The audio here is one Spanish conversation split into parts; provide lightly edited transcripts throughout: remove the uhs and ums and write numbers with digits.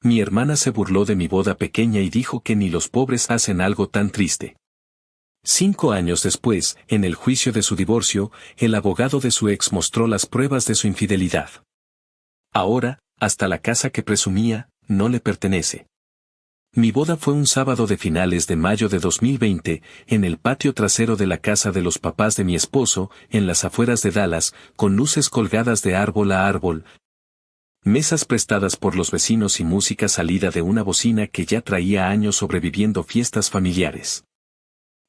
Mi hermana se burló de mi boda pequeña y dijo que ni los pobres hacen algo tan triste. 5 años después, en el juicio de su divorcio, el abogado de su ex mostró las pruebas de su infidelidad. Ahora, hasta la casa que presumía, no le pertenece. Mi boda fue un sábado de finales de mayo de 2020, en el patio trasero de la casa de los papás de mi esposo, en las afueras de Dallas, con luces colgadas de árbol a árbol, mesas prestadas por los vecinos y música salida de una bocina que ya traía años sobreviviendo fiestas familiares.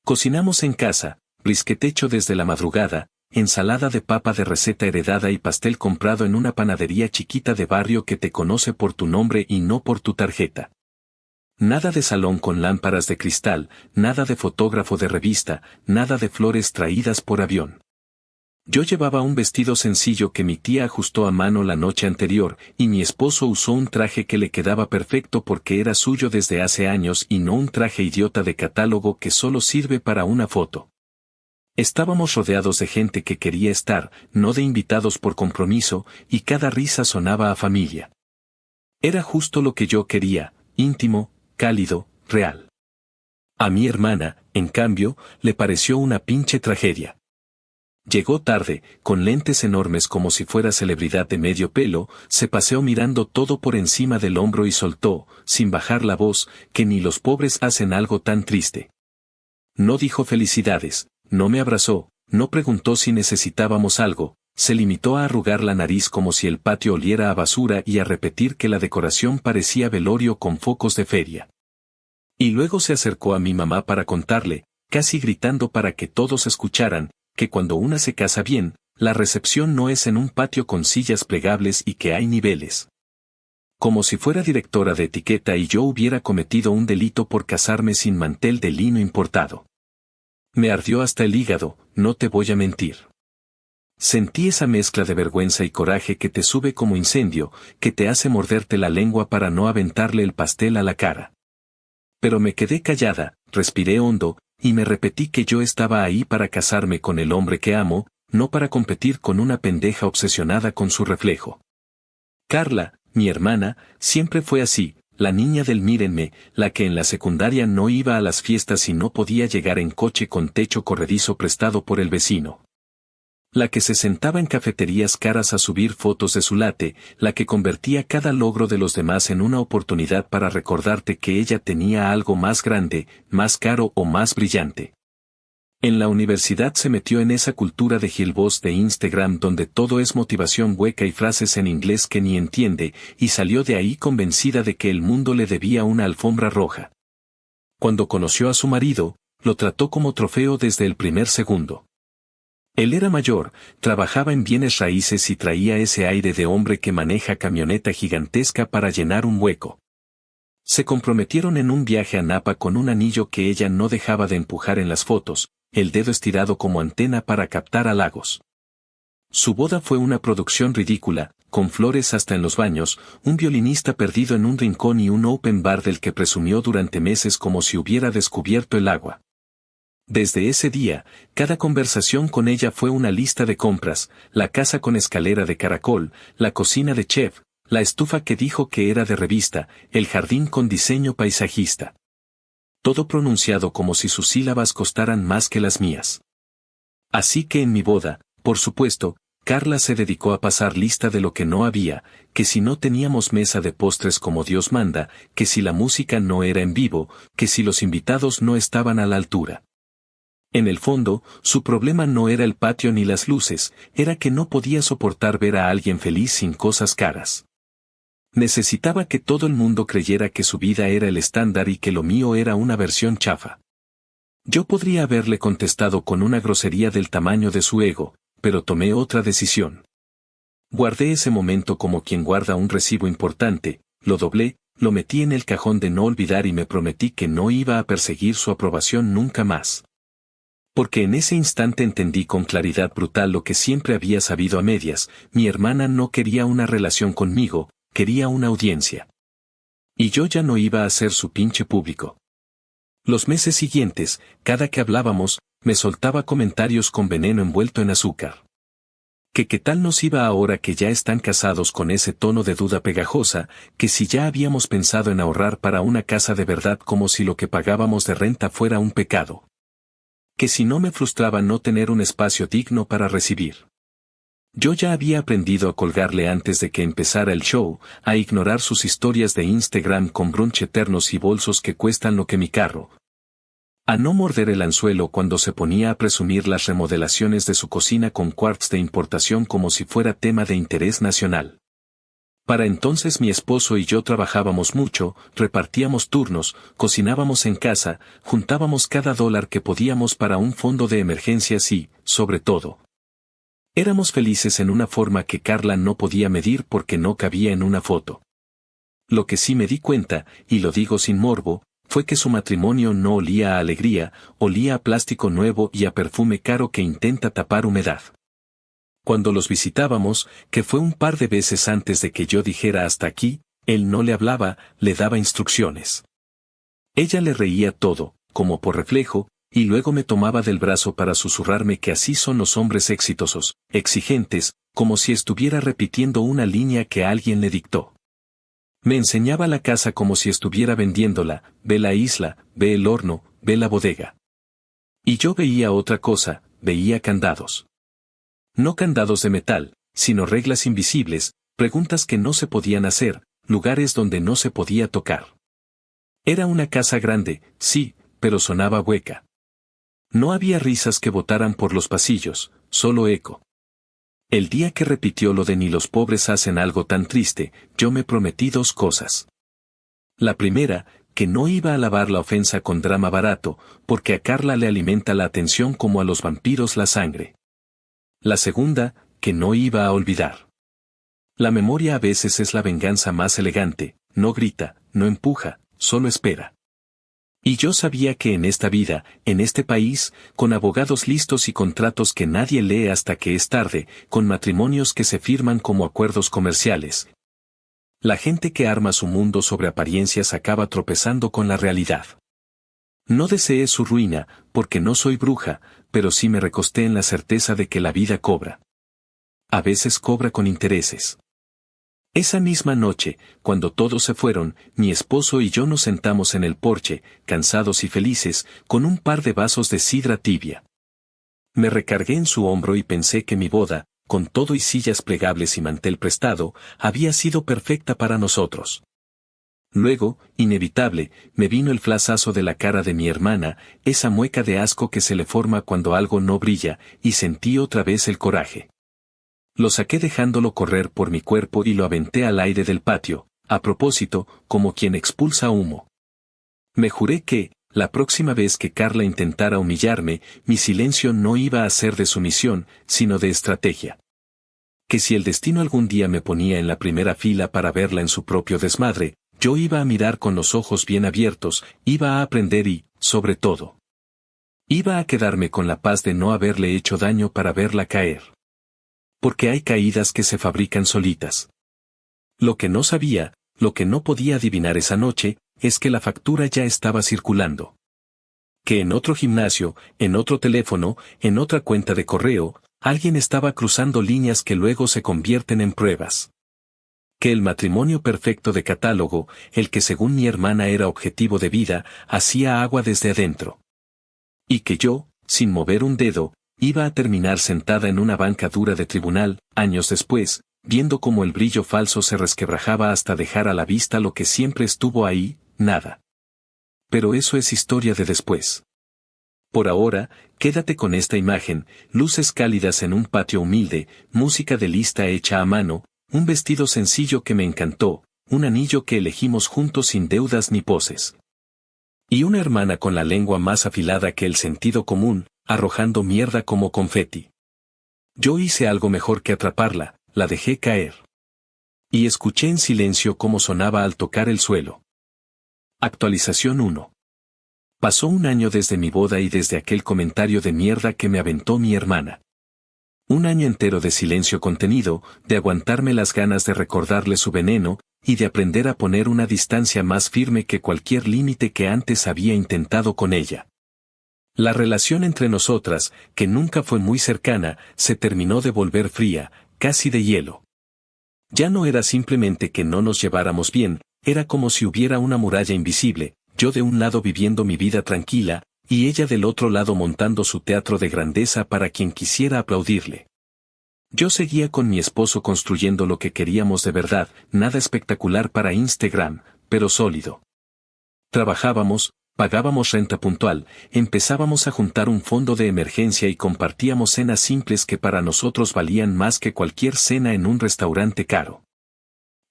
Cocinamos en casa, brisket hecho desde la madrugada, ensalada de papa de receta heredada y pastel comprado en una panadería chiquita de barrio que te conoce por tu nombre y no por tu tarjeta. Nada de salón con lámparas de cristal, nada de fotógrafo de revista, nada de flores traídas por avión. Yo llevaba un vestido sencillo que mi tía ajustó a mano la noche anterior, y mi esposo usó un traje que le quedaba perfecto porque era suyo desde hace años y no un traje idiota de catálogo que solo sirve para una foto. Estábamos rodeados de gente que quería estar, no de invitados por compromiso, y cada risa sonaba a familia. Era justo lo que yo quería, íntimo, cálido, real. A mi hermana, en cambio, le pareció una pinche tragedia. Llegó tarde, con lentes enormes como si fuera celebridad de medio pelo, se paseó mirando todo por encima del hombro y soltó, sin bajar la voz, que ni los pobres hacen algo tan triste. No dijo felicidades, no me abrazó, no preguntó si necesitábamos algo, se limitó a arrugar la nariz como si el patio oliera a basura y a repetir que la decoración parecía velorio con focos de feria. Y luego se acercó a mi mamá para contarle, casi gritando para que todos escucharan, que cuando una se casa bien, la recepción no es en un patio con sillas plegables y que hay niveles. Como si fuera directora de etiqueta y yo hubiera cometido un delito por casarme sin mantel de lino importado. Me ardió hasta el hígado, no te voy a mentir. Sentí esa mezcla de vergüenza y coraje que te sube como incendio, que te hace morderte la lengua para no aventarle el pastel a la cara. Pero me quedé callada, respiré hondo, y me repetí que yo estaba ahí para casarme con el hombre que amo, no para competir con una pendeja obsesionada con su reflejo. Carla, mi hermana, siempre fue así, la niña del mírenme, la que en la secundaria no iba a las fiestas y no podía llegar en coche con techo corredizo prestado por el vecino. La que se sentaba en cafeterías caras a subir fotos de su latte, la que convertía cada logro de los demás en una oportunidad para recordarte que ella tenía algo más grande, más caro o más brillante. En la universidad se metió en esa cultura de gilboss de Instagram donde todo es motivación hueca y frases en inglés que ni entiende, y salió de ahí convencida de que el mundo le debía una alfombra roja. Cuando conoció a su marido, lo trató como trofeo desde el primer segundo. Él era mayor, trabajaba en bienes raíces y traía ese aire de hombre que maneja camioneta gigantesca para llenar un hueco. Se comprometieron en un viaje a Napa con un anillo que ella no dejaba de empujar en las fotos, el dedo estirado como antena para captar halagos. Su boda fue una producción ridícula, con flores hasta en los baños, un violinista perdido en un rincón y un open bar del que presumió durante meses como si hubiera descubierto el agua. Desde ese día, cada conversación con ella fue una lista de compras, la casa con escalera de caracol, la cocina de chef, la estufa que dijo que era de revista, el jardín con diseño paisajista. Todo pronunciado como si sus sílabas costaran más que las mías. Así que en mi boda, por supuesto, Carla se dedicó a pasar lista de lo que no había, que si no teníamos mesa de postres como Dios manda, que si la música no era en vivo, que si los invitados no estaban a la altura. En el fondo, su problema no era el patio ni las luces, era que no podía soportar ver a alguien feliz sin cosas caras. Necesitaba que todo el mundo creyera que su vida era el estándar y que lo mío era una versión chafa. Yo podría haberle contestado con una grosería del tamaño de su ego, pero tomé otra decisión. Guardé ese momento como quien guarda un recibo importante, lo doblé, lo metí en el cajón de no olvidar y me prometí que no iba a perseguir su aprobación nunca más. Porque en ese instante entendí con claridad brutal lo que siempre había sabido a medias, mi hermana no quería una relación conmigo, quería una audiencia. Y yo ya no iba a ser su pinche público. Los meses siguientes, cada que hablábamos, me soltaba comentarios con veneno envuelto en azúcar. Que qué tal nos iba ahora que ya están casados, con ese tono de duda pegajosa, que si ya habíamos pensado en ahorrar para una casa de verdad, como si lo que pagábamos de renta fuera un pecado. Que si no me frustraba no tener un espacio digno para recibir. Yo ya había aprendido a colgarle antes de que empezara el show, a ignorar sus historias de Instagram con brunch eternos y bolsos que cuestan lo que mi carro. A no morder el anzuelo cuando se ponía a presumir las remodelaciones de su cocina con quartz de importación como si fuera tema de interés nacional. Para entonces mi esposo y yo trabajábamos mucho, repartíamos turnos, cocinábamos en casa, juntábamos cada dólar que podíamos para un fondo de emergencias y, sobre todo, éramos felices en una forma que Carla no podía medir porque no cabía en una foto. Lo que sí me di cuenta, y lo digo sin morbo, fue que su matrimonio no olía a alegría, olía a plástico nuevo y a perfume caro que intenta tapar humedad. Cuando los visitábamos, que fue un par de veces antes de que yo dijera hasta aquí, él no le hablaba, le daba instrucciones. Ella le reía todo, como por reflejo, y luego me tomaba del brazo para susurrarme que así son los hombres exitosos, exigentes, como si estuviera repitiendo una línea que alguien le dictó. Me enseñaba la casa como si estuviera vendiéndola, ve la isla, ve el horno, ve la bodega. Y yo veía otra cosa, veía candados. No candados de metal, sino reglas invisibles, preguntas que no se podían hacer, lugares donde no se podía tocar. Era una casa grande, sí, pero sonaba hueca. No había risas que botaran por los pasillos, solo eco. El día que repitió lo de ni los pobres hacen algo tan triste, yo me prometí dos cosas. La primera, que no iba a lavar la ofensa con drama barato, porque a Carla le alimenta la atención como a los vampiros la sangre. La segunda, que no iba a olvidar. La memoria a veces es la venganza más elegante, no grita, no empuja, solo espera. Y yo sabía que en esta vida, en este país, con abogados listos y contratos que nadie lee hasta que es tarde, con matrimonios que se firman como acuerdos comerciales, la gente que arma su mundo sobre apariencias acaba tropezando con la realidad. No deseé su ruina, porque no soy bruja, pero sí me recosté en la certeza de que la vida cobra. A veces cobra con intereses. Esa misma noche, cuando todos se fueron, mi esposo y yo nos sentamos en el porche, cansados y felices, con un par de vasos de sidra tibia. Me recargué en su hombro y pensé que mi boda, con todo y sillas plegables y mantel prestado, había sido perfecta para nosotros. Luego, inevitable, me vino el flashazo de la cara de mi hermana, esa mueca de asco que se le forma cuando algo no brilla, y sentí otra vez el coraje. Lo saqué dejándolo correr por mi cuerpo y lo aventé al aire del patio, a propósito, como quien expulsa humo. Me juré que, la próxima vez que Carla intentara humillarme, mi silencio no iba a ser de sumisión, sino de estrategia. Que si el destino algún día me ponía en la primera fila para verla en su propio desmadre, yo iba a mirar con los ojos bien abiertos, iba a aprender y, sobre todo, iba a quedarme con la paz de no haberle hecho daño para verla caer. Porque hay caídas que se fabrican solitas. Lo que no sabía, lo que no podía adivinar esa noche, es que la factura ya estaba circulando. Que en otro gimnasio, en otro teléfono, en otra cuenta de correo, alguien estaba cruzando líneas que luego se convierten en pruebas. Que el matrimonio perfecto de catálogo, el que según mi hermana era objetivo de vida, hacía agua desde adentro. Y que yo, sin mover un dedo, iba a terminar sentada en una banca dura de tribunal, años después, viendo cómo el brillo falso se resquebrajaba hasta dejar a la vista lo que siempre estuvo ahí, nada. Pero eso es historia de después. Por ahora, quédate con esta imagen, luces cálidas en un patio humilde, música de lista hecha a mano, un vestido sencillo que me encantó, un anillo que elegimos juntos sin deudas ni poses. Y una hermana con la lengua más afilada que el sentido común, arrojando mierda como confeti. Yo hice algo mejor que atraparla, la dejé caer. Y escuché en silencio cómo sonaba al tocar el suelo. Actualización 1. Pasó un año desde mi boda y desde aquel comentario de mierda que me aventó mi hermana. Un año entero de silencio contenido, de aguantarme las ganas de recordarle su veneno, y de aprender a poner una distancia más firme que cualquier límite que antes había intentado con ella. La relación entre nosotras, que nunca fue muy cercana, se terminó de volver fría, casi de hielo. Ya no era simplemente que no nos lleváramos bien, era como si hubiera una muralla invisible, yo de un lado viviendo mi vida tranquila, y ella del otro lado montando su teatro de grandeza para quien quisiera aplaudirle. Yo seguía con mi esposo construyendo lo que queríamos de verdad, nada espectacular para Instagram, pero sólido. Trabajábamos, pagábamos renta puntual, empezábamos a juntar un fondo de emergencia y compartíamos cenas simples que para nosotros valían más que cualquier cena en un restaurante caro.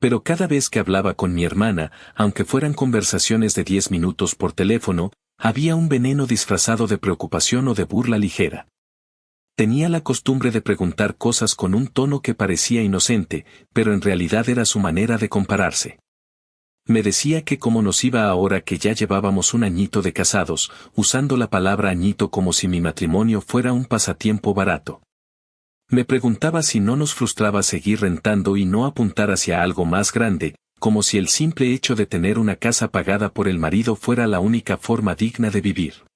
Pero cada vez que hablaba con mi hermana, aunque fueran conversaciones de 10 minutos por teléfono, había un veneno disfrazado de preocupación o de burla ligera. Tenía la costumbre de preguntar cosas con un tono que parecía inocente, pero en realidad era su manera de compararse. Me decía que cómo nos iba ahora que ya llevábamos un añito de casados, usando la palabra añito como si mi matrimonio fuera un pasatiempo barato. Me preguntaba si no nos frustraba seguir rentando y no apuntar hacia algo más grande, como si el simple hecho de tener una casa pagada por el marido fuera la única forma digna de vivir.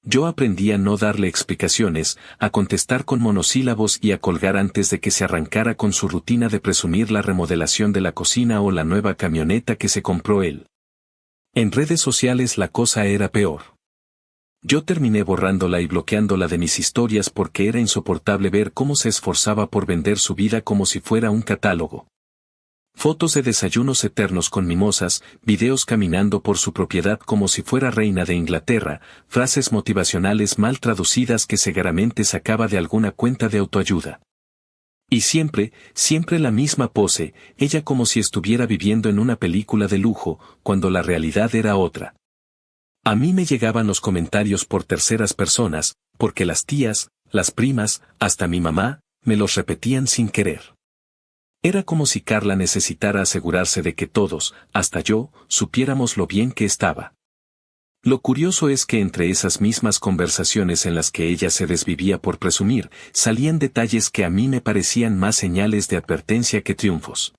Yo aprendí a no darle explicaciones, a contestar con monosílabos y a colgar antes de que se arrancara con su rutina de presumir la remodelación de la cocina o la nueva camioneta que se compró él. En redes sociales la cosa era peor. Yo terminé borrándola y bloqueándola de mis historias porque era insoportable ver cómo se esforzaba por vender su vida como si fuera un catálogo. Fotos de desayunos eternos con mimosas, videos caminando por su propiedad como si fuera reina de Inglaterra, frases motivacionales mal traducidas que seguramente sacaba de alguna cuenta de autoayuda. Y siempre, siempre la misma pose, ella como si estuviera viviendo en una película de lujo, cuando la realidad era otra. A mí me llegaban los comentarios por terceras personas, porque las tías, las primas, hasta mi mamá, me los repetían sin querer. Era como si Carla necesitara asegurarse de que todos, hasta yo, supiéramos lo bien que estaba. Lo curioso es que entre esas mismas conversaciones en las que ella se desvivía por presumir, salían detalles que a mí me parecían más señales de advertencia que triunfos.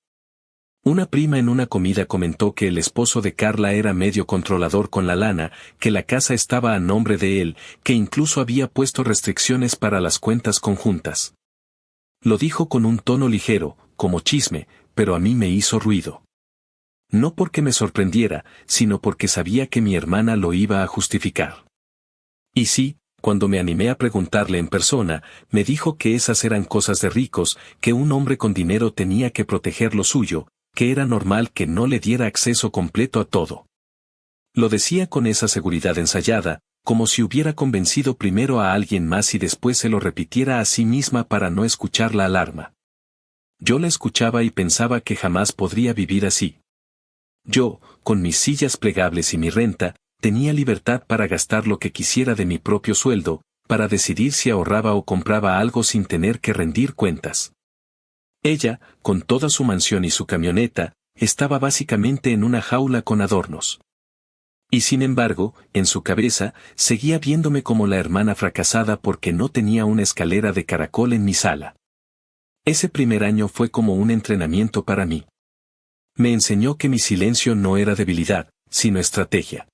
Una prima en una comida comentó que el esposo de Carla era medio controlador con la lana, que la casa estaba a nombre de él, que incluso había puesto restricciones para las cuentas conjuntas. Lo dijo con un tono ligero, como chisme, pero a mí me hizo ruido. No porque me sorprendiera, sino porque sabía que mi hermana lo iba a justificar. Y sí, cuando me animé a preguntarle en persona, me dijo que esas eran cosas de ricos, que un hombre con dinero tenía que proteger lo suyo, que era normal que no le diera acceso completo a todo. Lo decía con esa seguridad ensayada, como si hubiera convencido primero a alguien más y después se lo repitiera a sí misma para no escuchar la alarma. Yo la escuchaba y pensaba que jamás podría vivir así. Yo, con mis sillas plegables y mi renta, tenía libertad para gastar lo que quisiera de mi propio sueldo, para decidir si ahorraba o compraba algo sin tener que rendir cuentas. Ella, con toda su mansión y su camioneta, estaba básicamente en una jaula con adornos. Y sin embargo, en su cabeza, seguía viéndome como la hermana fracasada porque no tenía una escalera de caracol en mi sala. Ese primer año fue como un entrenamiento para mí. Me enseñó que mi silencio no era debilidad, sino estrategia.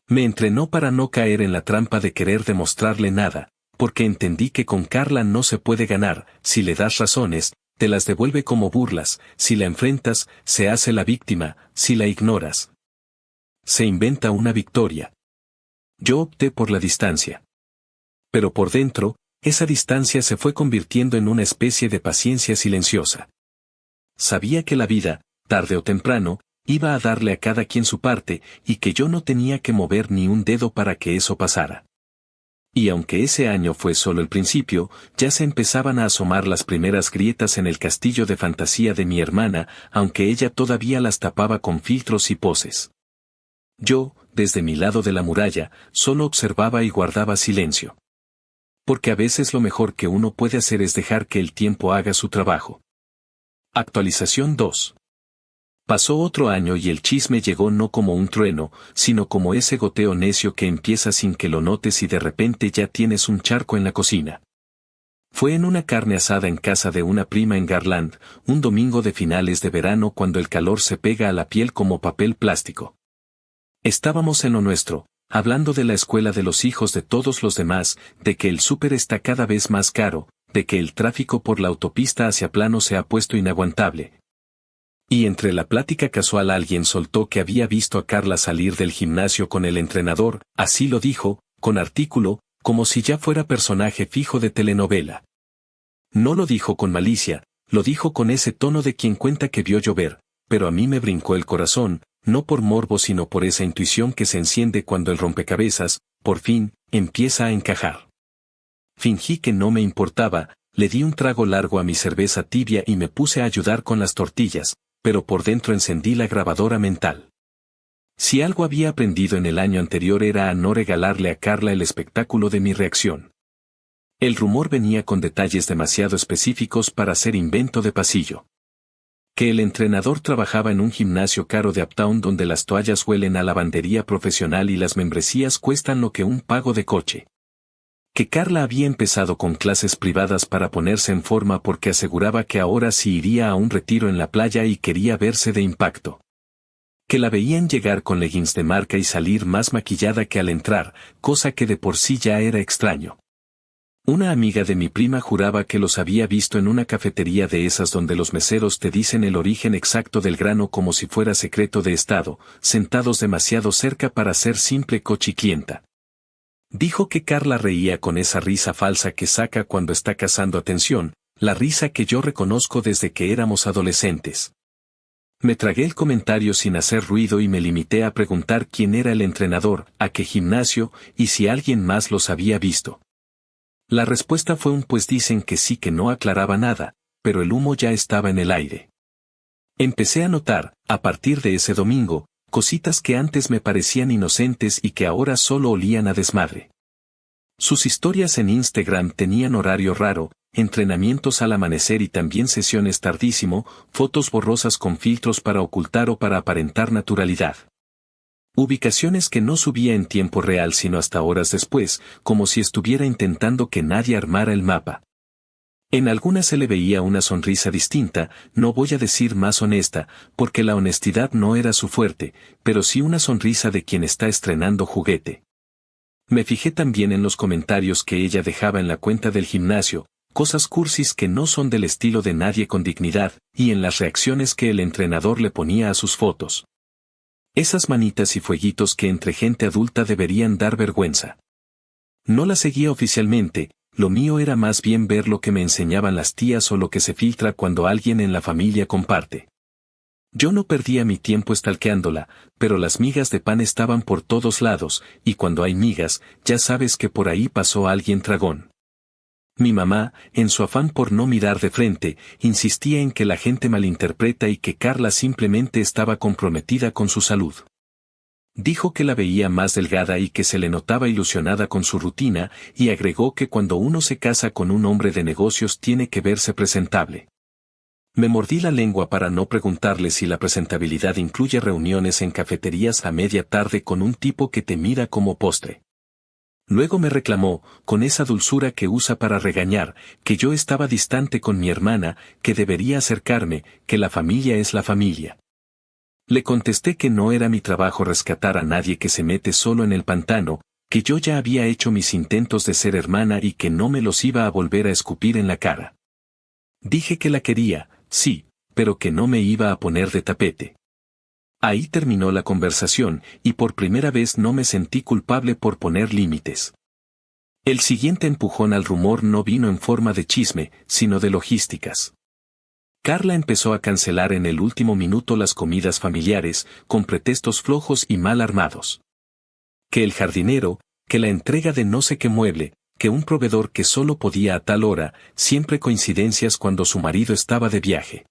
Me entrenó para no caer en la trampa de querer demostrarle nada, porque entendí que con Carla no se puede ganar, si le das razones, te las devuelve como burlas, si la enfrentas, se hace la víctima, si la ignoras, se inventa una victoria. Yo opté por la distancia. Pero por dentro, esa distancia se fue convirtiendo en una especie de paciencia silenciosa. Sabía que la vida, tarde o temprano, iba a darle a cada quien su parte, y que yo no tenía que mover ni un dedo para que eso pasara. Y aunque ese año fue solo el principio, ya se empezaban a asomar las primeras grietas en el castillo de fantasía de mi hermana, aunque ella todavía las tapaba con filtros y poses. Yo, desde mi lado de la muralla, solo observaba y guardaba silencio. Porque a veces lo mejor que uno puede hacer es dejar que el tiempo haga su trabajo. Actualización 2. Pasó otro año y el chisme llegó no como un trueno, sino como ese goteo necio que empieza sin que lo notes y de repente ya tienes un charco en la cocina. Fue en una carne asada en casa de una prima en Garland, un domingo de finales de verano cuando el calor se pega a la piel como papel plástico. Estábamos en lo nuestro, hablando de la escuela de los hijos de todos los demás, de que el súper está cada vez más caro, de que el tráfico por la autopista hacia Plano se ha puesto inaguantable. Y entre la plática casual alguien soltó que había visto a Carla salir del gimnasio con el entrenador, así lo dijo, con artículo, como si ya fuera personaje fijo de telenovela. No lo dijo con malicia, lo dijo con ese tono de quien cuenta que vio llover, pero a mí me brincó el corazón, no por morbo sino por esa intuición que se enciende cuando el rompecabezas, por fin, empieza a encajar. Fingí que no me importaba, le di un trago largo a mi cerveza tibia y me puse a ayudar con las tortillas, pero por dentro encendí la grabadora mental. Si algo había aprendido en el año anterior era a no regalarle a Carla el espectáculo de mi reacción. El rumor venía con detalles demasiado específicos para ser invento de pasillo. Que el entrenador trabajaba en un gimnasio caro de Uptown donde las toallas huelen a lavandería profesional y las membresías cuestan lo que un pago de coche. Que Carla había empezado con clases privadas para ponerse en forma porque aseguraba que ahora sí iría a un retiro en la playa y quería verse de impacto. Que la veían llegar con leggings de marca y salir más maquillada que al entrar, cosa que de por sí ya era extraño. Una amiga de mi prima juraba que los había visto en una cafetería de esas donde los meseros te dicen el origen exacto del grano como si fuera secreto de estado, sentados demasiado cerca para ser simple cochiclienta. Dijo que Carla reía con esa risa falsa que saca cuando está cazando atención, la risa que yo reconozco desde que éramos adolescentes. Me tragué el comentario sin hacer ruido y me limité a preguntar quién era el entrenador, a qué gimnasio, y si alguien más los había visto. La respuesta fue un pues dicen que sí que no aclaraba nada, pero el humo ya estaba en el aire. Empecé a notar, a partir de ese domingo, cositas que antes me parecían inocentes y que ahora solo olían a desmadre. Sus historias en Instagram tenían horario raro, entrenamientos al amanecer y también sesiones tardísimo, fotos borrosas con filtros para ocultar o para aparentar naturalidad. Ubicaciones que no subía en tiempo real sino hasta horas después, como si estuviera intentando que nadie armara el mapa. En algunas se le veía una sonrisa distinta, no voy a decir más honesta, porque la honestidad no era su fuerte, pero sí una sonrisa de quien está estrenando juguete. Me fijé también en los comentarios que ella dejaba en la cuenta del gimnasio, cosas cursis que no son del estilo de nadie con dignidad, y en las reacciones que el entrenador le ponía a sus fotos. Esas manitas y fueguitos que entre gente adulta deberían dar vergüenza. No la seguía oficialmente, lo mío era más bien ver lo que me enseñaban las tías o lo que se filtra cuando alguien en la familia comparte. Yo no perdía mi tiempo stalkeándola, pero las migas de pan estaban por todos lados, y cuando hay migas, ya sabes que por ahí pasó alguien tragón. Mi mamá, en su afán por no mirar de frente, insistía en que la gente malinterpreta y que Carla simplemente estaba comprometida con su salud. Dijo que la veía más delgada y que se le notaba ilusionada con su rutina, y agregó que cuando uno se casa con un hombre de negocios tiene que verse presentable. Me mordí la lengua para no preguntarle si la presentabilidad incluye reuniones en cafeterías a media tarde con un tipo que te mira como postre. Luego me reclamó, con esa dulzura que usa para regañar, que yo estaba distante con mi hermana, que debería acercarme, que la familia es la familia. Le contesté que no era mi trabajo rescatar a nadie que se mete solo en el pantano, que yo ya había hecho mis intentos de ser hermana y que no me los iba a volver a escupir en la cara. Dije que la quería, sí, pero que no me iba a poner de tapete. Ahí terminó la conversación, y por primera vez no me sentí culpable por poner límites. El siguiente empujón al rumor no vino en forma de chisme, sino de logísticas. Carla empezó a cancelar en el último minuto las comidas familiares, con pretextos flojos y mal armados. Que el jardinero, que la entrega de no sé qué mueble, que un proveedor que solo podía a tal hora, siempre coincidencias cuando su marido estaba de viaje.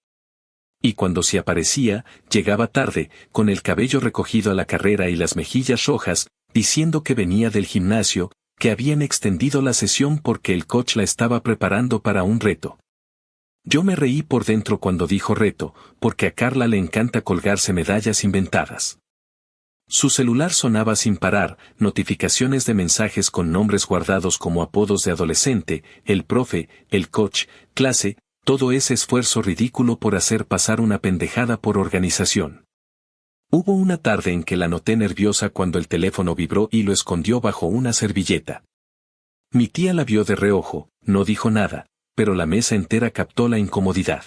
Y cuando se aparecía, llegaba tarde, con el cabello recogido a la carrera y las mejillas rojas, diciendo que venía del gimnasio, que habían extendido la sesión porque el coach la estaba preparando para un reto. Yo me reí por dentro cuando dijo reto, porque a Carla le encanta colgarse medallas inventadas. Su celular sonaba sin parar, notificaciones de mensajes con nombres guardados como apodos de adolescente, el profe, el coach, clase, todo ese esfuerzo ridículo por hacer pasar una pendejada por organización. Hubo una tarde en que la noté nerviosa cuando el teléfono vibró y lo escondió bajo una servilleta. Mi tía la vio de reojo, no dijo nada, pero la mesa entera captó la incomodidad.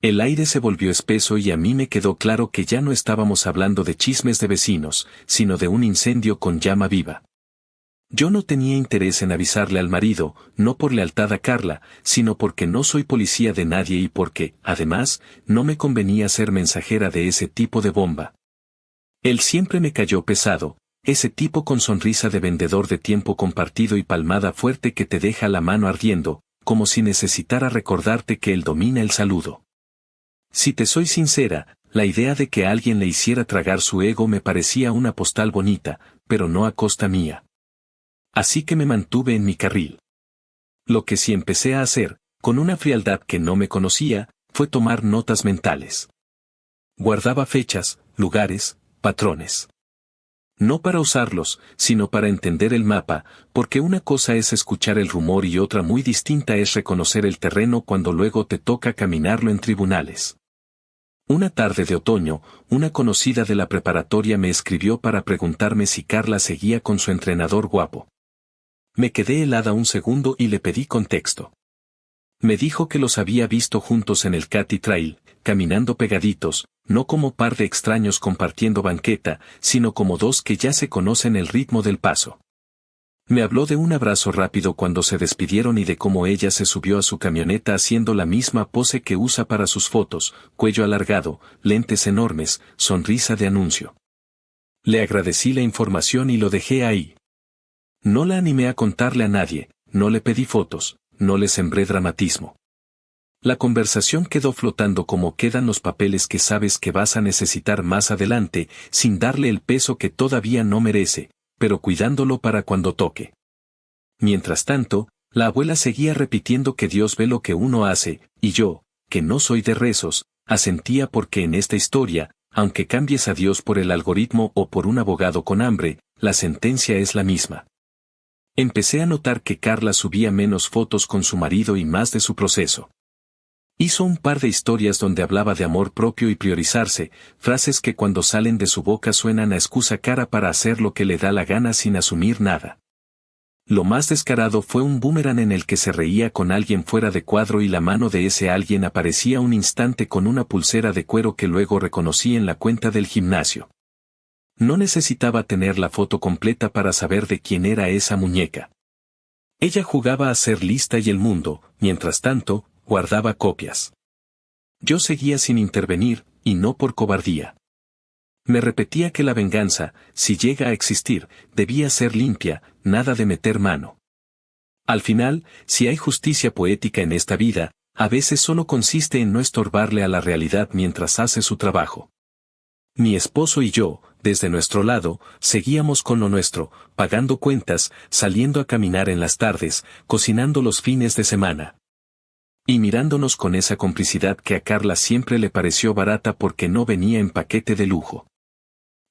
El aire se volvió espeso y a mí me quedó claro que ya no estábamos hablando de chismes de vecinos, sino de un incendio con llama viva. Yo no tenía interés en avisarle al marido, no por lealtad a Carla, sino porque no soy policía de nadie y porque, además, no me convenía ser mensajera de ese tipo de bomba. Él siempre me cayó pesado, ese tipo con sonrisa de vendedor de tiempo compartido y palmada fuerte que te deja la mano ardiendo, como si necesitara recordarte que él domina el saludo. Si te soy sincera, la idea de que alguien le hiciera tragar su ego me parecía una postal bonita, pero no a costa mía. Así que me mantuve en mi carril. Lo que sí empecé a hacer, con una frialdad que no me conocía, fue tomar notas mentales. Guardaba fechas, lugares, patrones. No para usarlos, sino para entender el mapa, porque una cosa es escuchar el rumor y otra muy distinta es reconocer el terreno cuando luego te toca caminarlo en tribunales. Una tarde de otoño, una conocida de la preparatoria me escribió para preguntarme si Carla seguía con su entrenador guapo. Me quedé helada un segundo y le pedí contexto. Me dijo que los había visto juntos en el Cathy Trail, caminando pegaditos, no como par de extraños compartiendo banqueta, sino como dos que ya se conocen el ritmo del paso. Me habló de un abrazo rápido cuando se despidieron y de cómo ella se subió a su camioneta haciendo la misma pose que usa para sus fotos, cuello alargado, lentes enormes, sonrisa de anuncio. Le agradecí la información y lo dejé ahí. No la animé a contarle a nadie, no le pedí fotos, no le sembré dramatismo. La conversación quedó flotando como quedan los papeles que sabes que vas a necesitar más adelante, sin darle el peso que todavía no merece, pero cuidándolo para cuando toque. Mientras tanto, la abuela seguía repitiendo que Dios ve lo que uno hace, y yo, que no soy de rezos, asentía porque en esta historia, aunque cambies a Dios por el algoritmo o por un abogado con hambre, la sentencia es la misma. Empecé a notar que Carla subía menos fotos con su marido y más de su proceso. Hizo un par de historias donde hablaba de amor propio y priorizarse, frases que cuando salen de su boca suenan a excusa cara para hacer lo que le da la gana sin asumir nada. Lo más descarado fue un boomerang en el que se reía con alguien fuera de cuadro y la mano de ese alguien aparecía un instante con una pulsera de cuero que luego reconocí en la cuenta del gimnasio. No necesitaba tener la foto completa para saber de quién era esa muñeca. Ella jugaba a ser lista y el mundo, mientras tanto, guardaba copias. Yo seguía sin intervenir, y no por cobardía. Me repetía que la venganza, si llega a existir, debía ser limpia, nada de meter mano. Al final, si hay justicia poética en esta vida, a veces solo consiste en no estorbarle a la realidad mientras hace su trabajo. Mi esposo y yo, desde nuestro lado, seguíamos con lo nuestro, pagando cuentas, saliendo a caminar en las tardes, cocinando los fines de semana. Y mirándonos con esa complicidad que a Carla siempre le pareció barata porque no venía en paquete de lujo.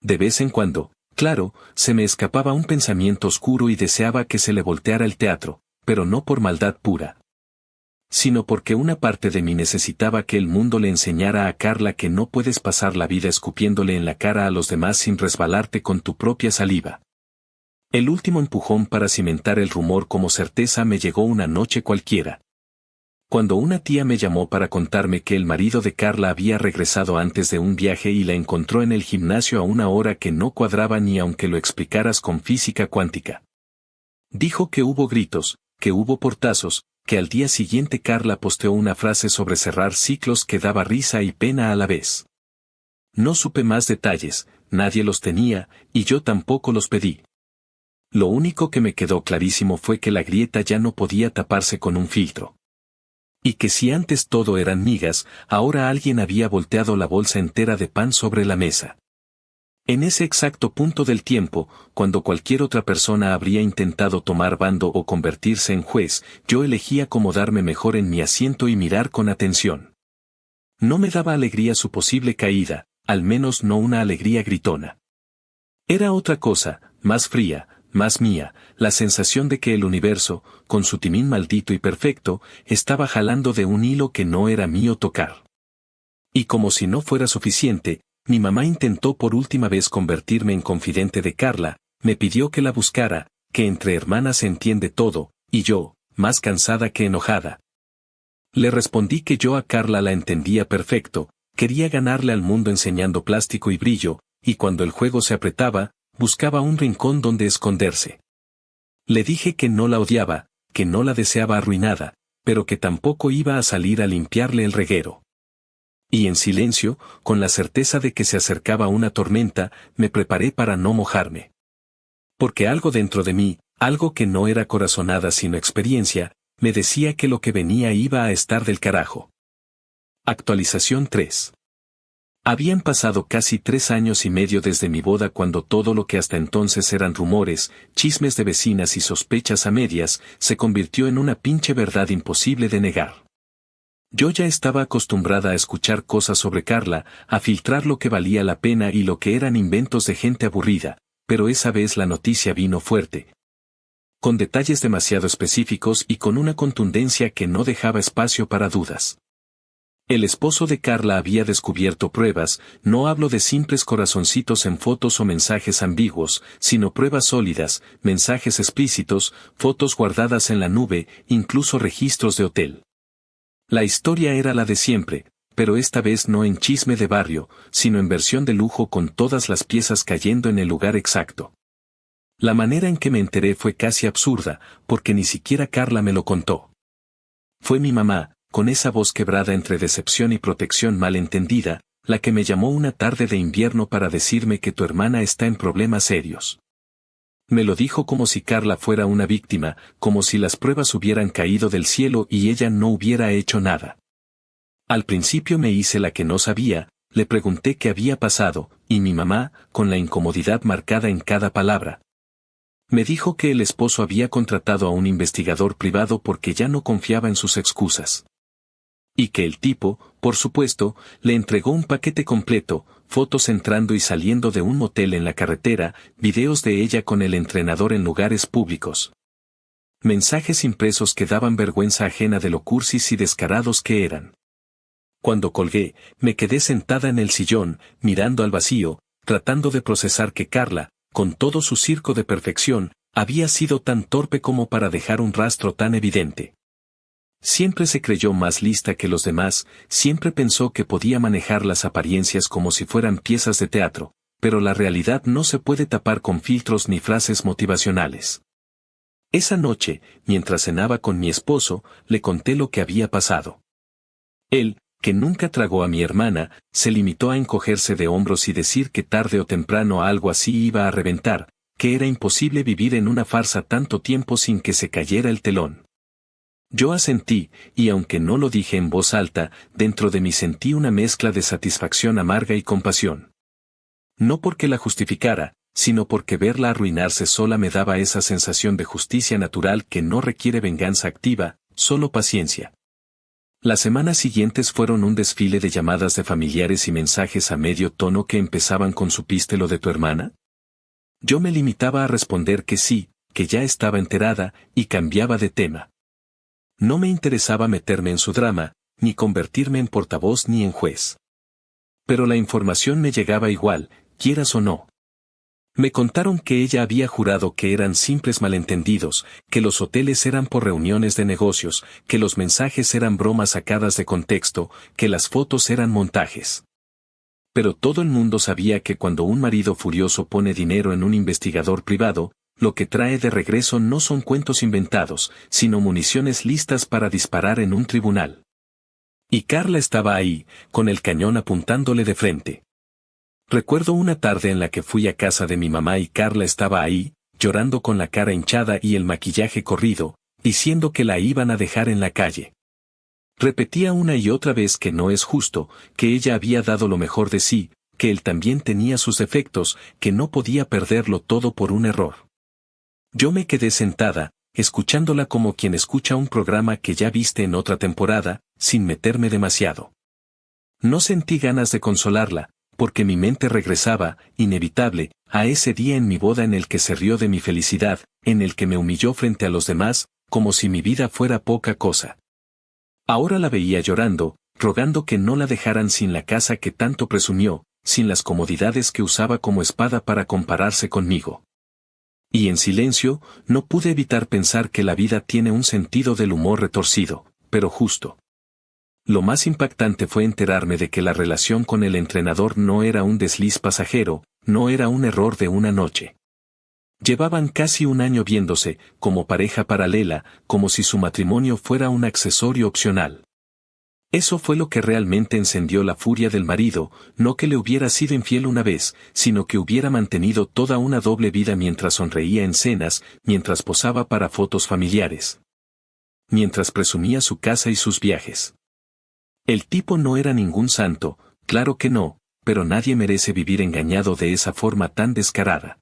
De vez en cuando, claro, se me escapaba un pensamiento oscuro y deseaba que se le volteara el teatro, pero no por maldad pura, sino porque una parte de mí necesitaba que el mundo le enseñara a Carla que no puedes pasar la vida escupiéndole en la cara a los demás sin resbalarte con tu propia saliva. El último empujón para cimentar el rumor como certeza me llegó una noche cualquiera. Cuando una tía me llamó para contarme que el marido de Carla había regresado antes de un viaje y la encontró en el gimnasio a una hora que no cuadraba ni aunque lo explicaras con física cuántica. Dijo que hubo gritos, que hubo portazos, que al día siguiente Carla posteó una frase sobre cerrar ciclos que daba risa y pena a la vez. No supe más detalles, nadie los tenía, y yo tampoco los pedí. Lo único que me quedó clarísimo fue que la grieta ya no podía taparse con un filtro. Y que si antes todo eran migas, ahora alguien había volteado la bolsa entera de pan sobre la mesa. En ese exacto punto del tiempo, cuando cualquier otra persona habría intentado tomar bando o convertirse en juez, yo elegí acomodarme mejor en mi asiento y mirar con atención. No me daba alegría su posible caída, al menos no una alegría gritona. Era otra cosa, más fría, más mía, la sensación de que el universo, con su timín maldito y perfecto, estaba jalando de un hilo que no era mío tocar. Y como si no fuera suficiente, Mi mamá intentó por última vez convertirme en confidente de Carla, me pidió que la buscara, que entre hermanas se entiende todo, y yo, más cansada que enojada. Le respondí que yo a Carla la entendía perfecto, quería ganarle al mundo enseñando plástico y brillo, y cuando el juego se apretaba, buscaba un rincón donde esconderse. Le dije que no la odiaba, que no la deseaba arruinada, pero que tampoco iba a salir a limpiarle el reguero. Y en silencio, con la certeza de que se acercaba una tormenta, me preparé para no mojarme. Porque algo dentro de mí, algo que no era corazonada sino experiencia, me decía que lo que venía iba a estar del carajo. Actualización 3. Habían pasado casi 3 años y medio desde mi boda cuando todo lo que hasta entonces eran rumores, chismes de vecinas y sospechas a medias, se convirtió en una pinche verdad imposible de negar. Yo ya estaba acostumbrada a escuchar cosas sobre Carla, a filtrar lo que valía la pena y lo que eran inventos de gente aburrida, pero esa vez la noticia vino fuerte. Con detalles demasiado específicos y con una contundencia que no dejaba espacio para dudas. El esposo de Carla había descubierto pruebas, no hablo de simples corazoncitos en fotos o mensajes ambiguos, sino pruebas sólidas, mensajes explícitos, fotos guardadas en la nube, incluso registros de hotel. La historia era la de siempre, pero esta vez no en chisme de barrio, sino en versión de lujo con todas las piezas cayendo en el lugar exacto. La manera en que me enteré fue casi absurda, porque ni siquiera Carla me lo contó. Fue mi mamá, con esa voz quebrada entre decepción y protección mal entendida, la que me llamó una tarde de invierno para decirme que tu hermana está en problemas serios. Me lo dijo como si Carla fuera una víctima, como si las pruebas hubieran caído del cielo y ella no hubiera hecho nada. Al principio me hice la que no sabía, le pregunté qué había pasado, y mi mamá, con la incomodidad marcada en cada palabra, me dijo que el esposo había contratado a un investigador privado porque ya no confiaba en sus excusas. Y que el tipo, por supuesto, le entregó un paquete completo, fotos entrando y saliendo de un motel en la carretera, videos de ella con el entrenador en lugares públicos. Mensajes impresos que daban vergüenza ajena de lo cursis y descarados que eran. Cuando colgué, me quedé sentada en el sillón, mirando al vacío, tratando de procesar que Carla, con todo su circo de perfección, había sido tan torpe como para dejar un rastro tan evidente. Siempre se creyó más lista que los demás, siempre pensó que podía manejar las apariencias como si fueran piezas de teatro, pero la realidad no se puede tapar con filtros ni frases motivacionales. Esa noche, mientras cenaba con mi esposo, le conté lo que había pasado. Él, que nunca tragó a mi hermana, se limitó a encogerse de hombros y decir que tarde o temprano algo así iba a reventar, que era imposible vivir en una farsa tanto tiempo sin que se cayera el telón. Yo asentí, y aunque no lo dije en voz alta, dentro de mí sentí una mezcla de satisfacción amarga y compasión. No porque la justificara, sino porque verla arruinarse sola me daba esa sensación de justicia natural que no requiere venganza activa, solo paciencia. Las semanas siguientes fueron un desfile de llamadas de familiares y mensajes a medio tono que empezaban con ¿supiste lo de tu hermana? Yo me limitaba a responder que sí, que ya estaba enterada, y cambiaba de tema. No me interesaba meterme en su drama, ni convertirme en portavoz ni en juez. Pero la información me llegaba igual, quieras o no. Me contaron que ella había jurado que eran simples malentendidos, que los hoteles eran por reuniones de negocios, que los mensajes eran bromas sacadas de contexto, que las fotos eran montajes. Pero todo el mundo sabía que cuando un marido furioso pone dinero en un investigador privado, lo que trae de regreso no son cuentos inventados, sino municiones listas para disparar en un tribunal. Y Carla estaba ahí, con el cañón apuntándole de frente. Recuerdo una tarde en la que fui a casa de mi mamá y Carla estaba ahí, llorando con la cara hinchada y el maquillaje corrido, diciendo que la iban a dejar en la calle. Repetía una y otra vez que no es justo, que ella había dado lo mejor de sí, que él también tenía sus defectos, que no podía perderlo todo por un error. Yo me quedé sentada, escuchándola como quien escucha un programa que ya viste en otra temporada, sin meterme demasiado. No sentí ganas de consolarla, porque mi mente regresaba, inevitable, a ese día en mi boda en el que se rió de mi felicidad, en el que me humilló frente a los demás, como si mi vida fuera poca cosa. Ahora la veía llorando, rogando que no la dejaran sin la casa que tanto presumió, sin las comodidades que usaba como espada para compararse conmigo. Y en silencio, no pude evitar pensar que la vida tiene un sentido del humor retorcido, pero justo. Lo más impactante fue enterarme de que la relación con el entrenador no era un desliz pasajero, no era un error de una noche. Llevaban casi un año viéndose, como pareja paralela, como si su matrimonio fuera un accesorio opcional. Eso fue lo que realmente encendió la furia del marido, no que le hubiera sido infiel una vez, sino que hubiera mantenido toda una doble vida mientras sonreía en cenas, mientras posaba para fotos familiares. Mientras presumía su casa y sus viajes. El tipo no era ningún santo, claro que no, pero nadie merece vivir engañado de esa forma tan descarada.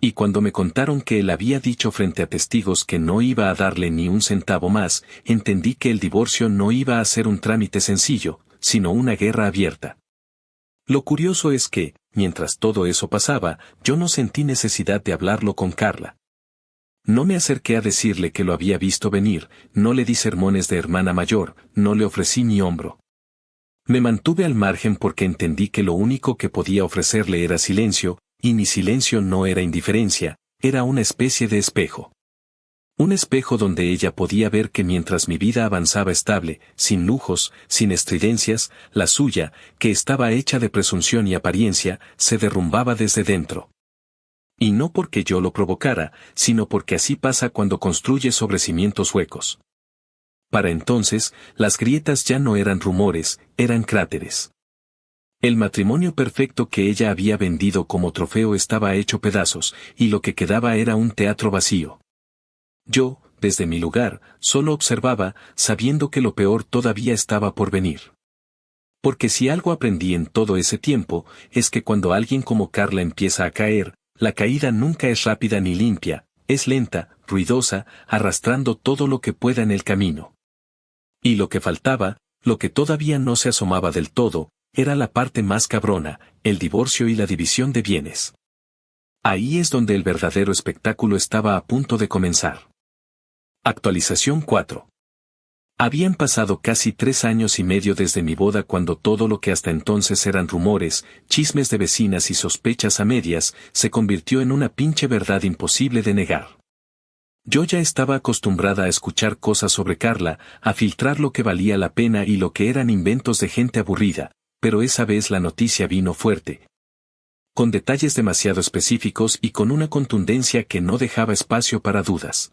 Y cuando me contaron que él había dicho frente a testigos que no iba a darle ni un centavo más, entendí que el divorcio no iba a ser un trámite sencillo, sino una guerra abierta. Lo curioso es que, mientras todo eso pasaba, yo no sentí necesidad de hablarlo con Carla. No me acerqué a decirle que lo había visto venir, no le di sermones de hermana mayor, no le ofrecí mi hombro. Me mantuve al margen porque entendí que lo único que podía ofrecerle era silencio, y mi silencio no era indiferencia, era una especie de espejo. Un espejo donde ella podía ver que mientras mi vida avanzaba estable, sin lujos, sin estridencias, la suya, que estaba hecha de presunción y apariencia, se derrumbaba desde dentro. Y no porque yo lo provocara, sino porque así pasa cuando construye sobre cimientos huecos. Para entonces, las grietas ya no eran rumores, eran cráteres. El matrimonio perfecto que ella había vendido como trofeo estaba hecho pedazos, y lo que quedaba era un teatro vacío. Yo, desde mi lugar, solo observaba, sabiendo que lo peor todavía estaba por venir. Porque si algo aprendí en todo ese tiempo, es que cuando alguien como Carla empieza a caer, la caída nunca es rápida ni limpia, es lenta, ruidosa, arrastrando todo lo que pueda en el camino. Y lo que faltaba, lo que todavía no se asomaba del todo, era la parte más cabrona, el divorcio y la división de bienes. Ahí es donde el verdadero espectáculo estaba a punto de comenzar. Actualización 4. Habían pasado casi 3 años y medio desde mi boda cuando todo lo que hasta entonces eran rumores, chismes de vecinas y sospechas a medias, se convirtió en una pinche verdad imposible de negar. Yo ya estaba acostumbrada a escuchar cosas sobre Carla, a filtrar lo que valía la pena y lo que eran inventos de gente aburrida, pero esa vez la noticia vino fuerte. Con detalles demasiado específicos y con una contundencia que no dejaba espacio para dudas.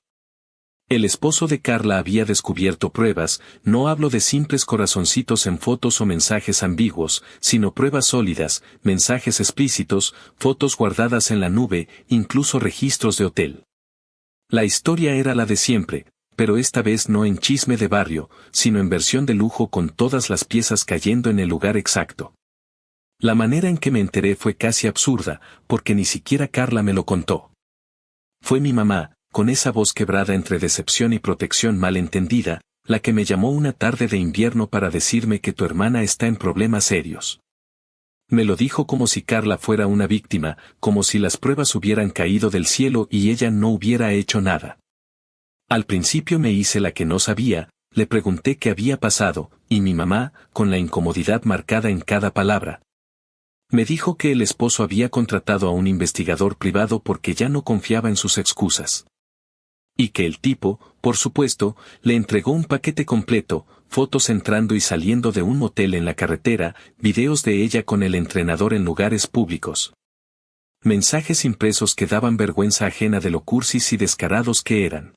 El esposo de Carla había descubierto pruebas, no hablo de simples corazoncitos en fotos o mensajes ambiguos, sino pruebas sólidas, mensajes explícitos, fotos guardadas en la nube, incluso registros de hotel. La historia era la de siempre, pero esta vez no en chisme de barrio, sino en versión de lujo con todas las piezas cayendo en el lugar exacto. La manera en que me enteré fue casi absurda, porque ni siquiera Carla me lo contó. Fue mi mamá, con esa voz quebrada entre decepción y protección malentendida, la que me llamó una tarde de invierno para decirme que tu hermana está en problemas serios. Me lo dijo como si Carla fuera una víctima, como si las pruebas hubieran caído del cielo y ella no hubiera hecho nada. Al principio me hice la que no sabía, le pregunté qué había pasado, y mi mamá, con la incomodidad marcada en cada palabra, me dijo que el esposo había contratado a un investigador privado porque ya no confiaba en sus excusas. Y que el tipo, por supuesto, le entregó un paquete completo, fotos entrando y saliendo de un motel en la carretera, videos de ella con el entrenador en lugares públicos. Mensajes impresos que daban vergüenza ajena de lo cursis y descarados que eran.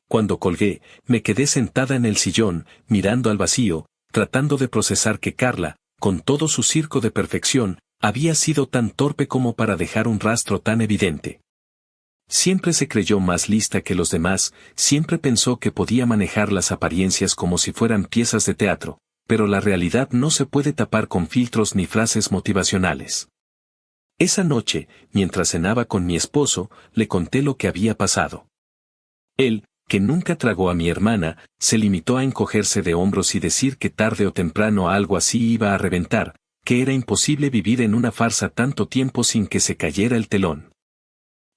Cuando colgué, me quedé sentada en el sillón, mirando al vacío, tratando de procesar que Carla, con todo su circo de perfección, había sido tan torpe como para dejar un rastro tan evidente. Siempre se creyó más lista que los demás, siempre pensó que podía manejar las apariencias como si fueran piezas de teatro, pero la realidad no se puede tapar con filtros ni frases motivacionales. Esa noche, mientras cenaba con mi esposo, le conté lo que había pasado. Él, que nunca tragó a mi hermana, se limitó a encogerse de hombros y decir que tarde o temprano algo así iba a reventar, que era imposible vivir en una farsa tanto tiempo sin que se cayera el telón.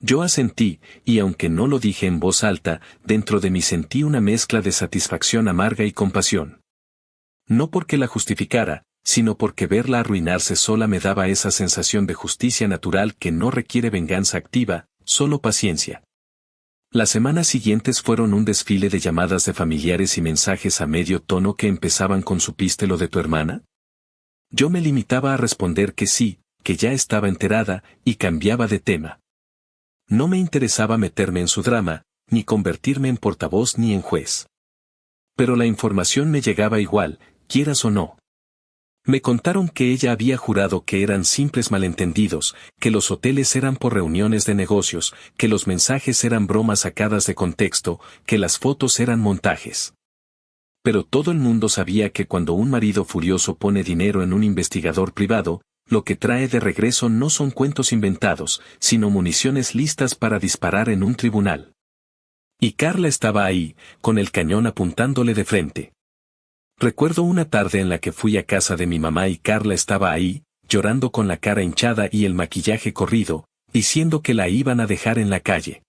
Yo asentí, y aunque no lo dije en voz alta, dentro de mí sentí una mezcla de satisfacción amarga y compasión. No porque la justificara, sino porque verla arruinarse sola me daba esa sensación de justicia natural que no requiere venganza activa, solo paciencia. Las semanas siguientes fueron un desfile de llamadas de familiares y mensajes a medio tono que empezaban con ¿supiste lo de tu hermana? Yo me limitaba a responder que sí, que ya estaba enterada, y cambiaba de tema. No me interesaba meterme en su drama, ni convertirme en portavoz ni en juez. Pero la información me llegaba igual, quieras o no. Me contaron que ella había jurado que eran simples malentendidos, que los hoteles eran por reuniones de negocios, que los mensajes eran bromas sacadas de contexto, que las fotos eran montajes. Pero todo el mundo sabía que cuando un marido furioso pone dinero en un investigador privado, lo que trae de regreso no son cuentos inventados, sino municiones listas para disparar en un tribunal. Y Carla estaba ahí, con el cañón apuntándole de frente. Recuerdo una tarde en la que fui a casa de mi mamá y Carla estaba ahí, llorando con la cara hinchada y el maquillaje corrido, diciendo que la iban a dejar en la calle.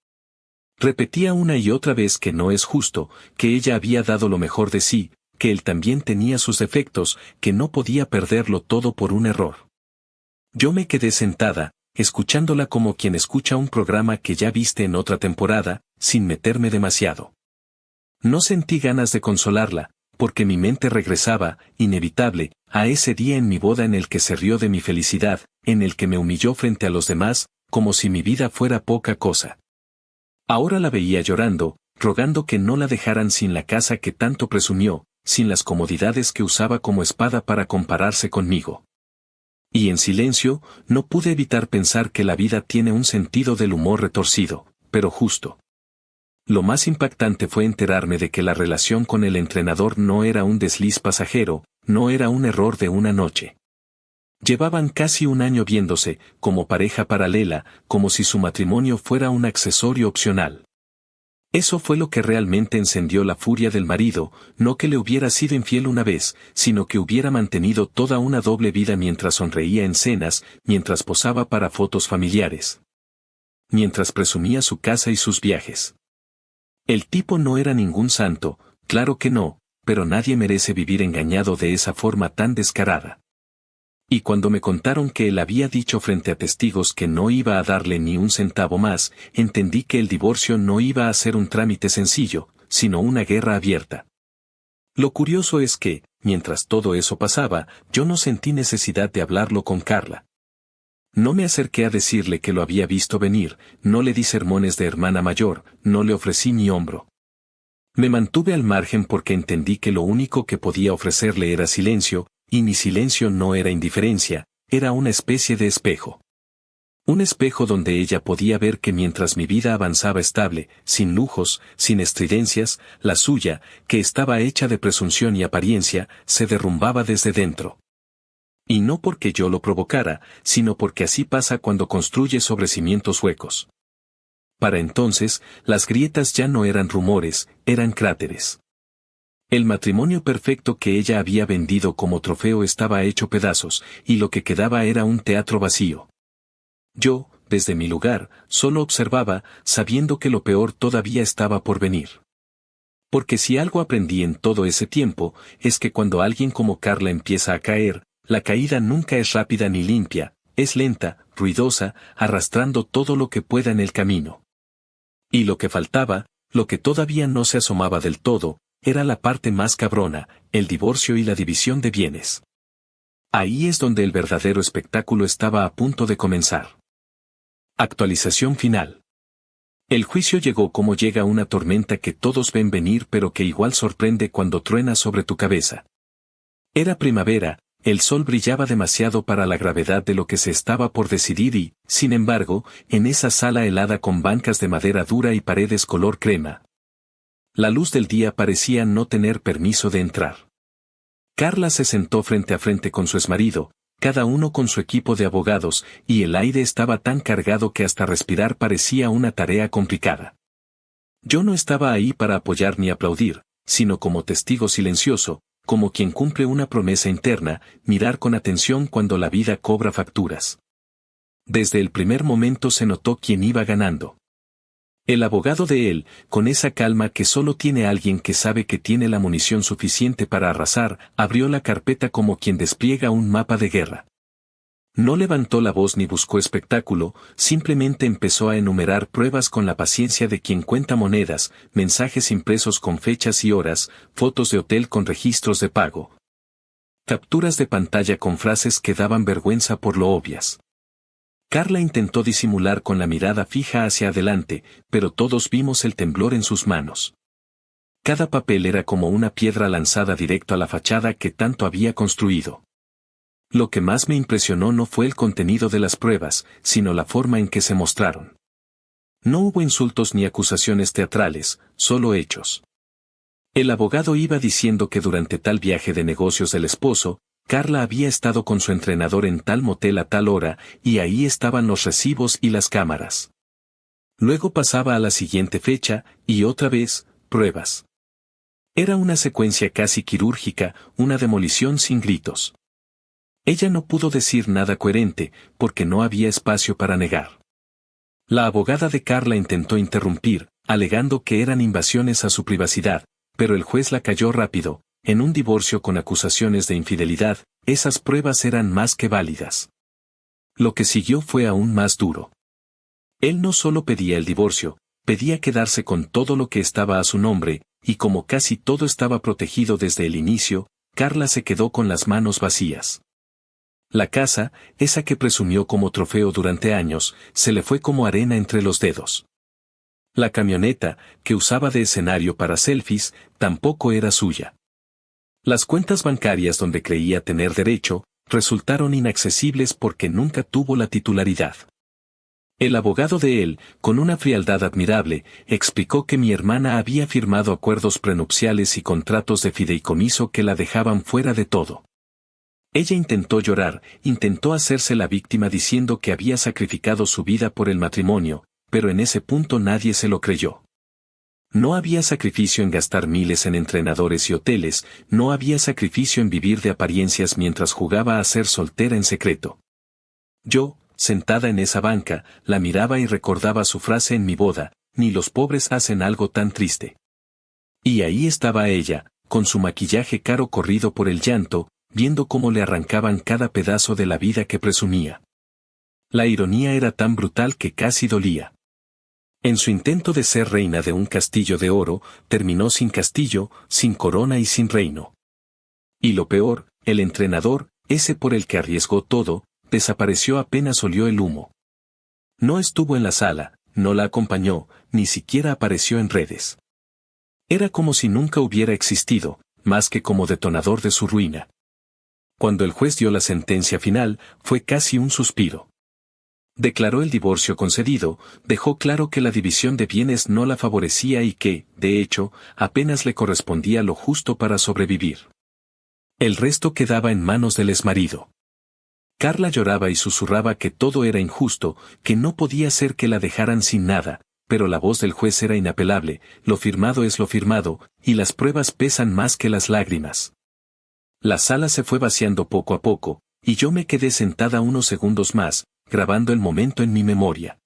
Repetía una y otra vez que no es justo, que ella había dado lo mejor de sí, que él también tenía sus defectos, que no podía perderlo todo por un error. Yo me quedé sentada, escuchándola como quien escucha un programa que ya viste en otra temporada, sin meterme demasiado. No sentí ganas de consolarla, porque mi mente regresaba, inevitable, a ese día en mi boda en el que se rió de mi felicidad, en el que me humilló frente a los demás, como si mi vida fuera poca cosa. Ahora la veía llorando, rogando que no la dejaran sin la casa que tanto presumió, sin las comodidades que usaba como espada para compararse conmigo. Y en silencio, no pude evitar pensar que la vida tiene un sentido del humor retorcido, pero justo. Lo más impactante fue enterarme de que la relación con el entrenador no era un desliz pasajero, no era un error de una noche. Llevaban casi un año viéndose, como pareja paralela, como si su matrimonio fuera un accesorio opcional. Eso fue lo que realmente encendió la furia del marido, no que le hubiera sido infiel una vez, sino que hubiera mantenido toda una doble vida mientras sonreía en cenas, mientras posaba para fotos familiares. Mientras presumía su casa y sus viajes. El tipo no era ningún santo, claro que no, pero nadie merece vivir engañado de esa forma tan descarada. Y cuando me contaron que él había dicho frente a testigos que no iba a darle ni un centavo más, entendí que el divorcio no iba a ser un trámite sencillo, sino una guerra abierta. Lo curioso es que, mientras todo eso pasaba, yo no sentí necesidad de hablarlo con Carla. No me acerqué a decirle que lo había visto venir, no le di sermones de hermana mayor, no le ofrecí mi hombro. Me mantuve al margen porque entendí que lo único que podía ofrecerle era silencio, y mi silencio no era indiferencia, era una especie de espejo. Un espejo donde ella podía ver que mientras mi vida avanzaba estable, sin lujos, sin estridencias, la suya, que estaba hecha de presunción y apariencia, se derrumbaba desde dentro. Y no porque yo lo provocara, sino porque así pasa cuando construye sobre cimientos huecos. Para entonces, las grietas ya no eran rumores, eran cráteres. El matrimonio perfecto que ella había vendido como trofeo estaba hecho pedazos, y lo que quedaba era un teatro vacío. Yo, desde mi lugar, solo observaba, sabiendo que lo peor todavía estaba por venir. Porque si algo aprendí en todo ese tiempo, es que cuando alguien como Carla empieza a caer, la caída nunca es rápida ni limpia, es lenta, ruidosa, arrastrando todo lo que pueda en el camino. Y lo que faltaba, lo que todavía no se asomaba del todo, era la parte más cabrona, el divorcio y la división de bienes. Ahí es donde el verdadero espectáculo estaba a punto de comenzar. Actualización final. El juicio llegó como llega una tormenta que todos ven venir pero que igual sorprende cuando truena sobre tu cabeza. Era primavera, el sol brillaba demasiado para la gravedad de lo que se estaba por decidir y, sin embargo, en esa sala helada con bancas de madera dura y paredes color crema, la luz del día parecía no tener permiso de entrar. Carla se sentó frente a frente con su exmarido, cada uno con su equipo de abogados, y el aire estaba tan cargado que hasta respirar parecía una tarea complicada. Yo no estaba ahí para apoyar ni aplaudir, sino como testigo silencioso, como quien cumple una promesa interna, mirar con atención cuando la vida cobra facturas. Desde el primer momento se notó quién iba ganando. El abogado de él, con esa calma que solo tiene alguien que sabe que tiene la munición suficiente para arrasar, abrió la carpeta como quien despliega un mapa de guerra. No levantó la voz ni buscó espectáculo, simplemente empezó a enumerar pruebas con la paciencia de quien cuenta monedas, mensajes impresos con fechas y horas, fotos de hotel con registros de pago. Capturas de pantalla con frases que daban vergüenza por lo obvias. Carla intentó disimular con la mirada fija hacia adelante, pero todos vimos el temblor en sus manos. Cada papel era como una piedra lanzada directo a la fachada que tanto había construido. Lo que más me impresionó no fue el contenido de las pruebas, sino la forma en que se mostraron. No hubo insultos ni acusaciones teatrales, solo hechos. El abogado iba diciendo que durante tal viaje de negocios del esposo, Carla había estado con su entrenador en tal motel a tal hora, y ahí estaban los recibos y las cámaras. Luego pasaba a la siguiente fecha, y otra vez, pruebas. Era una secuencia casi quirúrgica, una demolición sin gritos. Ella no pudo decir nada coherente, porque no había espacio para negar. La abogada de Carla intentó interrumpir, alegando que eran invasiones a su privacidad, pero el juez la calló rápido. En un divorcio con acusaciones de infidelidad, esas pruebas eran más que válidas. Lo que siguió fue aún más duro. Él no solo pedía el divorcio, pedía quedarse con todo lo que estaba a su nombre, y como casi todo estaba protegido desde el inicio, Carla se quedó con las manos vacías. La casa, esa que presumió como trofeo durante años, se le fue como arena entre los dedos. La camioneta, que usaba de escenario para selfies, tampoco era suya. Las cuentas bancarias donde creía tener derecho, resultaron inaccesibles porque nunca tuvo la titularidad. El abogado de él, con una frialdad admirable, explicó que mi hermana había firmado acuerdos prenupciales y contratos de fideicomiso que la dejaban fuera de todo. Ella intentó llorar, intentó hacerse la víctima diciendo que había sacrificado su vida por el matrimonio, pero en ese punto nadie se lo creyó. No había sacrificio en gastar miles en entrenadores y hoteles, no había sacrificio en vivir de apariencias mientras jugaba a ser soltera en secreto. Yo, sentada en esa banca, la miraba y recordaba su frase en mi boda, ni los pobres hacen algo tan triste. Y ahí estaba ella, con su maquillaje caro corrido por el llanto, viendo cómo le arrancaban cada pedazo de la vida que presumía. La ironía era tan brutal que casi dolía. En su intento de ser reina de un castillo de oro, terminó sin castillo, sin corona y sin reino. Y lo peor, el entrenador, ese por el que arriesgó todo, desapareció apenas olió el humo. No estuvo en la sala, no la acompañó, ni siquiera apareció en redes. Era como si nunca hubiera existido, más que como detonador de su ruina. Cuando el juez dio la sentencia final, fue casi un suspiro. Declaró el divorcio concedido, dejó claro que la división de bienes no la favorecía y que, de hecho, apenas le correspondía lo justo para sobrevivir. El resto quedaba en manos del exmarido. Carla lloraba y susurraba que todo era injusto, que no podía ser que la dejaran sin nada, pero la voz del juez era inapelable, lo firmado es lo firmado, y las pruebas pesan más que las lágrimas. La sala se fue vaciando poco a poco, y yo me quedé sentada unos segundos más, grabando el momento en mi memoria.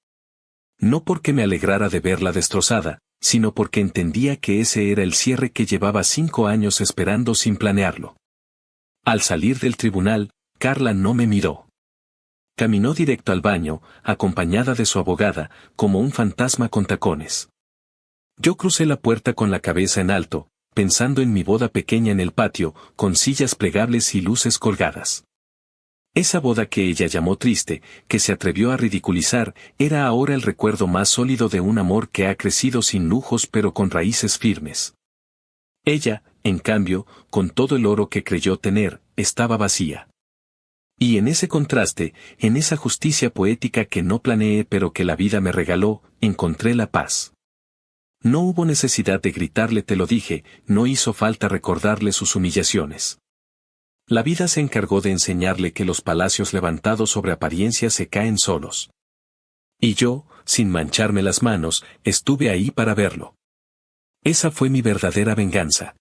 No porque me alegrara de verla destrozada, sino porque entendía que ese era el cierre que llevaba 5 años esperando sin planearlo. Al salir del tribunal, Carla no me miró. Caminó directo al baño, acompañada de su abogada, como un fantasma con tacones. Yo crucé la puerta con la cabeza en alto, pensando en mi boda pequeña en el patio, con sillas plegables y luces colgadas. Esa boda que ella llamó triste, que se atrevió a ridiculizar, era ahora el recuerdo más sólido de un amor que ha crecido sin lujos pero con raíces firmes. Ella, en cambio, con todo el oro que creyó tener, estaba vacía. Y en ese contraste, en esa justicia poética que no planeé pero que la vida me regaló, encontré la paz. No hubo necesidad de gritarle te lo dije, no hizo falta recordarle sus humillaciones. La vida se encargó de enseñarle que los palacios levantados sobre apariencias se caen solos. Y yo, sin mancharme las manos, estuve ahí para verlo. Esa fue mi verdadera venganza.